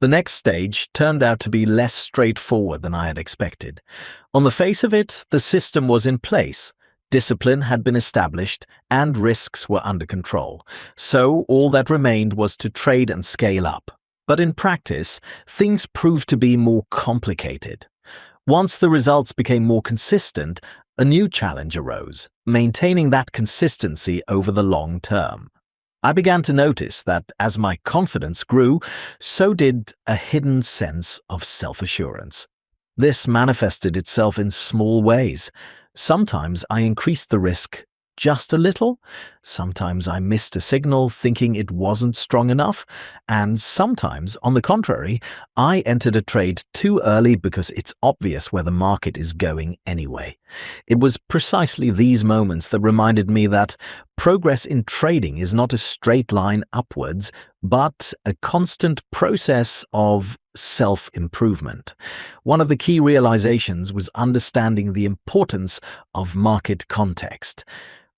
The next stage turned out to be less straightforward than I had expected. On the face of it, the system was in place. Discipline had been established and risks were under control, so all that remained was to trade and scale up. But in practice, things proved to be more complicated. Once the results became more consistent, a new challenge arose, maintaining that consistency over the long term. I began to notice that as my confidence grew, so did a hidden sense of self-assurance. This manifested itself in small ways. Sometimes I increased the risk just a little, sometimes I missed a signal thinking it wasn't strong enough, and sometimes, on the contrary, I entered a trade too early because it's obvious where the market is going anyway. It was precisely these moments that reminded me that progress in trading is not a straight line upwards, but a constant process of self-improvement. One of the key realizations was understanding the importance of market context.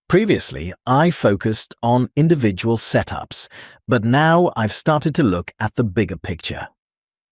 Previously, I focused on individual setups, but now I've started to look at the bigger picture.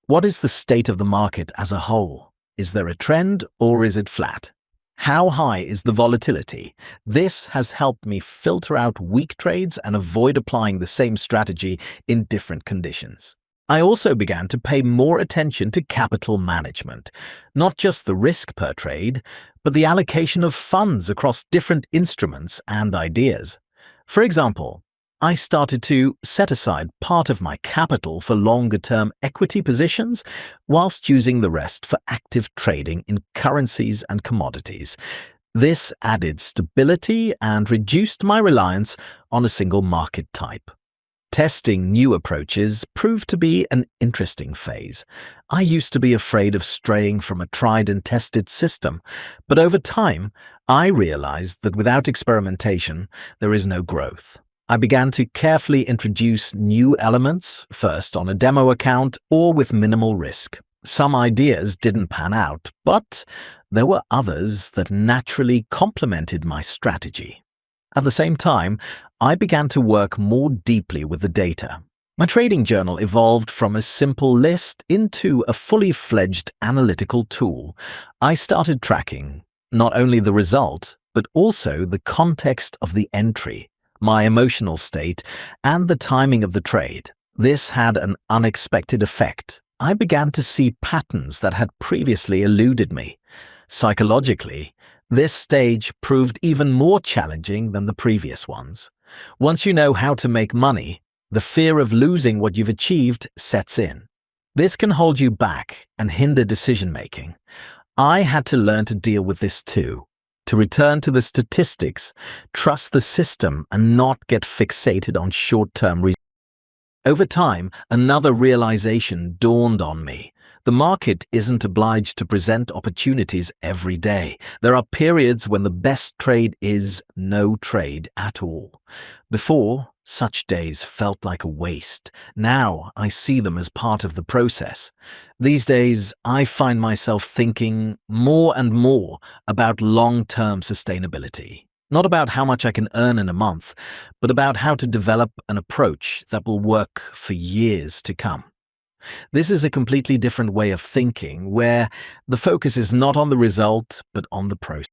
What is the state of the market as a whole? Is there a trend or is it flat? How high is the volatility? This has helped me filter out weak trades and avoid applying the same strategy in different conditions. I also began to pay more attention to capital management, not just the risk per trade, but the allocation of funds across different instruments and ideas. For example, I started to set aside part of my capital for longer-term equity positions, whilst using the rest for active trading in currencies and commodities. This added stability and reduced my reliance on a single market type. Testing new approaches proved to be an interesting phase. I used to be afraid of straying from a tried and tested system, but over time, I realized that without experimentation, there is no growth. I began to carefully introduce new elements, first on a demo account or with minimal risk. Some ideas didn't pan out, but there were others that naturally complemented my strategy. At the same time, I began to work more deeply with the data. My trading journal evolved from a simple list into a fully fledged analytical tool. I started tracking not only the result, but also the context of the entry, my emotional state, and the timing of the trade. This had an unexpected effect. I began to see patterns that had previously eluded me. Psychologically, this stage proved even more challenging than the previous ones. Once you know how to make money, the fear of losing what you've achieved sets in. This can hold you back and hinder decision-making. I had to learn to deal with this too, to return to the statistics, trust the system, and not get fixated on short-term results. Over time, another realization dawned on me. The market isn't obliged to present opportunities every day. There are periods when the best trade is no trade at all. Before, such days felt like a waste. Now, I see them as part of the process. These days, I find myself thinking more and more about long-term sustainability. Not about how much I can earn in a month, but about how to develop an approach that will work for years to come. This is a completely different way of thinking, where the focus is not on the result, but on the process.